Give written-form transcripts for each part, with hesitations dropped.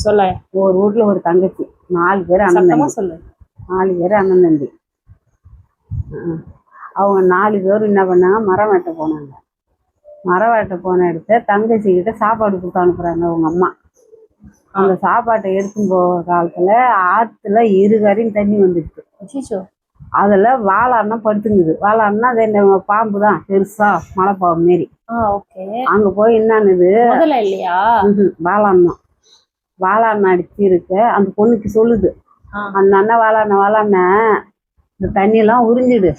சொல்ல. ஒரு வீட்டுல ஒரு தங்கச்சி, 4 பேர் அண்ணன் தம்பி. சொல்லு. 4 பேர் அண்ணன் தம்பி. அவங்க 4 பேரும் என்ன பண்ணாங்க, மரம் வெட்ட போனாங்க. மரம் வெட்ட போன இடத்த தங்கச்சி கிட்ட சாப்பாடு கொடுத்து அனுப்புறாங்க அவங்க அம்மா. அந்த சாப்பாட்டை எடுக்கும் போகிற காலத்துல ஆத்துல இருகரையும் தண்ணி வந்துடுச்சு. அதுல வாழான்னா படுத்துங்குது. வாழான்னா அது என்ன பாம்பு தான், பெருசா மலைப்பாம்பு மாரி. அங்க போய் என்னன்னுது இல்லையா, வாழான்னா வாழாண்ணா அடிச்சு இருக்க அந்த பொண்ணுக்கு சொல்லுது, அந்த அண்ணன் வாழாண்ண இந்த தண்ணியெல்லாம் உறிஞ்சிடு,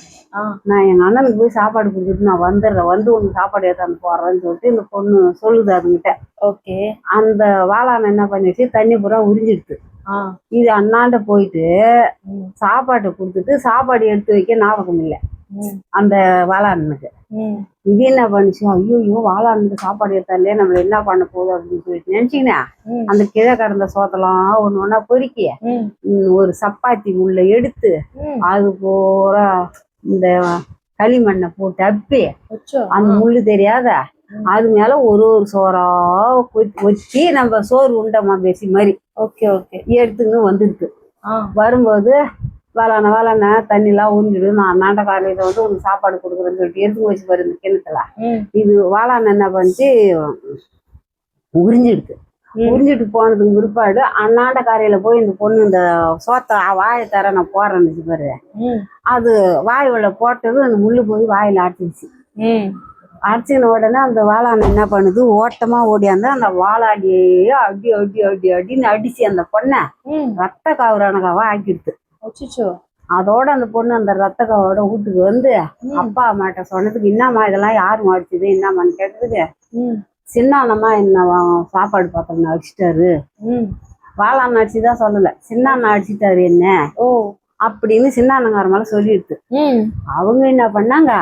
நான் எங்க அண்ணனுக்கு போய் சாப்பாடு கொடுத்துட்டு நான் வந்துடுறேன், வந்து உனக்கு சாப்பாடு ஏற்றாந்து போடுறேன்னு சொல்லிட்டு இந்த பொண்ணு சொல்லுது அதுங்கிட்ட. அந்த வாழாண்ண என்ன பண்ணிடுச்சு, தண்ணி பூரா உறிஞ்சிடுது. இது அண்ணாண்ட போயிட்டு சாப்பாட்டை கொடுத்துட்டு சாப்பாடு எடுத்து வைக்க ஞாபகம் இல்லை அந்த வாழாண்ணனுக்கு. இது என்ன பண்ணுச்சு, ஐயோ வாழாண்ணனுக்கு சாப்பாடு எடுத்தாலே நம்மள என்ன பண்ண போகுது அப்படின்னு சொல்லிட்டு நினைச்சிங்கன்னா அந்த கிழ கடந்த சோத்தெல்லாம் ஒண்ணு ஒண்ணா பொறுக்கி ஒரு சப்பாத்தி முள்ள எடுத்து அது பூரா இந்த களிமண்ணை போட்டு அப்பி அந்த முள்ளு தெரியாத அது மேல ஒரு சோறா வச்சு நம்ம சோறு உண்டமா பேசி மாதிரி எடுத்துன்னு வந்துருக்கு. வரும்போது வாழாண்ண தண்ணிலாம் உறிஞ்சிடு, நான் அண்ணாண்ட காலையில வந்து உனக்கு சாப்பாடு கொடுக்குறேன்னு சொல்லிட்டு எடுத்து வச்சு பாரு இந்த கிணத்துல. இது வாழாண்ண என்ன பண்ணிச்சு, உறிஞ்சிடுது. உறிஞ்சிட்டு போனதுக்கு பிற்பாடு அண்ணாண்ட காரையில போய் இந்த பொண்ணு இந்த சோத்த வாயை தர நான் போறேன்னு பாரு, அது வாய் உள்ள போட்டது அந்த முள்ளு போய் வாயில அடிச்சிருச்சு. அடிச்சுன உடனே அந்த வாழாண்ண என்ன பண்ணுது, ஓட்டமா ஓடியாந்து அந்த வாழாடியே அடி அடி அடி அடின்னு அடிச்சு அந்த பொண்ணை ரத்த காவரானகாவா ஆக்கிடுது. அதோட அந்த பொண்ணு அந்த ரத்த காவோட வீட்டுக்கு வந்து அப்பா அம்மாட்ட சொன்னதுக்கு, என்னம்மா இதெல்லாம் யாரும் அடிச்சது என்னம்மான்னு கேட்டதுக்கு, சின்னானம்மா என்ன சாப்பாடு பாத்திரம் அடிச்சிட்டாரு, வாழாண்ண அடிச்சுதான் சொல்லல, சின்னாண்ணா அடிச்சிட்டாரு என்ன அப்படின்னு சின்னாண்ணங்கார மேல சொல்லிடுது. அவங்க என்ன பண்ணாங்க,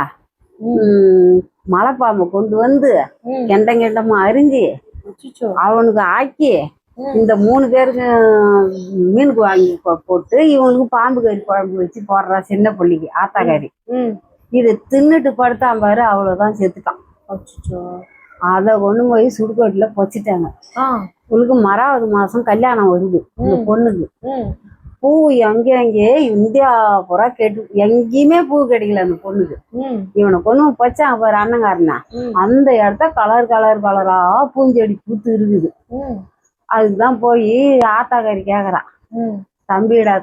மலைப்பாம்பை கொண்டு வந்து கெண்டமா அரிஞ்சு அவனுக்கு ஆக்கி இந்த 3 பேருக்கு மீனுக்கு வாங்கி போட்டு இவனுக்கு பாம்பு கறி குழம்பு வச்சு போடுறா சின்ன பிள்ளைக்கு ஆத்தாக்காரி. இதை தின்னுட்டு படுத்தான் பாரு, அவ்வளவுதான் செத்துட்டான். அதை கொண்டு போய் சுடுகாட்டுல பொச்சிட்டாங்க. உங்களுக்கு 1வது மாசம் கல்யாணம் வருது இந்த பொண்ணுக்கு. பூ அங்கே இந்தியா பூரா கேட்டு எங்கேயுமே பூ கிடைக்கல அந்த பொண்ணுக்கு. இவனை கொண்டு பொச்சாங்க பாரு அண்ணங்காரனா, அந்த இடத்த கலர் கலரா பூஞ்செடி பூத்து இருக்குது. அதுக்குதான் போய் ஆத்தாக்காரி கேக்குறான், தம்பிடா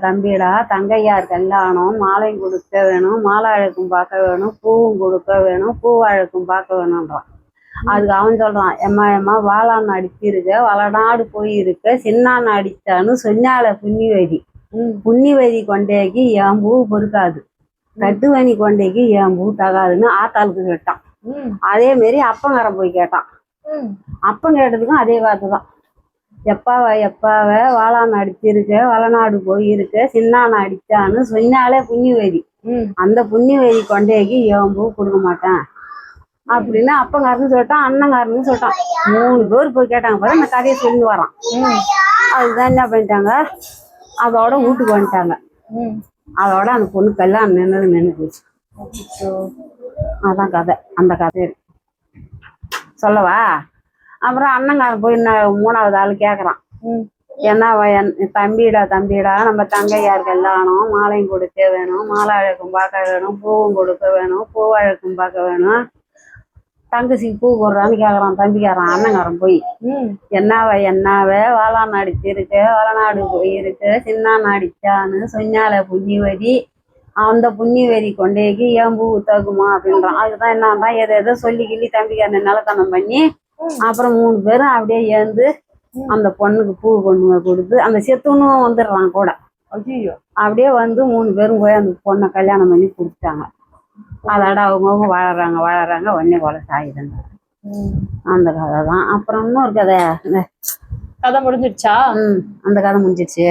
தங்கையார் கல்யாணம், மாலையும் கொடுக்க வேணும், மாலை அழகும் பார்க்க வேணும், பூவும் கொடுக்க வேணும், பூ அழகும் பார்க்க வேணும்ன்றான். அதுக்கு அவன் சொல்றான், எம்மா வாழாண்ண அடிச்சிருக்க, வளநாடு போயிருக்க, சின்னாண்ண அடிச்சான்னு சொன்னால புண்ணிவதி கொண்டைக்கு என் பூ பொறுக்காது, கட்டுவணி கொண்டைக்கு என் பூ தகாதுன்னு ஆத்தாளுக்கு கேட்டான். அதே மாரி அப்பங்காரன் போய் கேட்டான். அப்பன் கேட்டதுக்கும் அதே வார்த்தை தான், எப்பாவ வாழாண்ண அடிச்சிருக்க, வளநாடு போயிருக்க, சின்னாண்ண அடிச்சான்னு சொன்னாலே புண்ணிவதி, அந்த புண்ணிவதி கொண்டைக்கு என் பூ கொடுக்க மாட்டேன் அப்படின்னு அப்பங்காரன்னு சொல்லிட்டான், அண்ணங்காரன்னு சொல்லிட்டான். 3 பேர் போய் கேட்டாங்க பாரு, அந்த கதையை சொல்லி வரான். அதுதான் என்ன பண்ணிட்டாங்க, அதோட வீட்டுக்கு வந்துட்டாங்க. அதோட அந்த பொண்ணு கல்யாணம் நின்று போச்சு. அதான் கதை. அந்த கதை சொல்லவா? அப்புறம் அண்ணங்காரன் போய் 3வது ஆள் கேக்குறான், என்ன தம்பிடா நம்ம தங்கையார் கல்யாணம், மாலையும் கொடுக்க வேணும், மாலை அழகும் பார்க்க வேணும், பூவும் கொடுக்க வேணும், பூ அழகும் பார்க்க வேணும், தங்கச்சிக்கு பூ போடுறான்னு கேக்குறான் தம்பிக்காரன். அண்ணங்காரன் போய், என்னாவ வாழாண்ண அடிச்சிருக்க, வளநாடு போயிருக்கு, சின்னாண்ண அடிச்சான்னு சொன்னால புண்ணிவதி, அந்த புண்ணிவதி கொண்டேக்கு ஏன் பூ தகுமா அப்படின்றான். அதுதான் என்னன்னா எதை சொல்லி கிள்ளி தம்பிக்காரன் நிலத்தனம் பண்ணி அப்புறம் 3 பேரும் அப்படியே ஏந்து அந்த பொண்ணுக்கு பூ கொண்டு போய் கொடுத்து அந்த செத்துனும் வந்துடுறான் கூட. அப்படியே வந்து 3 பேரும் போய் அந்த பொண்ணை கல்யாணம் பண்ணி கொடுத்துட்டாங்க. அதோட அவங்கவுங்க வாழறாங்க உடனே கொலை சாயுதுங்க. அந்த கதை தான். அப்புறம் இன்னொரு கதை முடிஞ்சிடுச்சா? அந்த கதை முடிஞ்சிடுச்சு.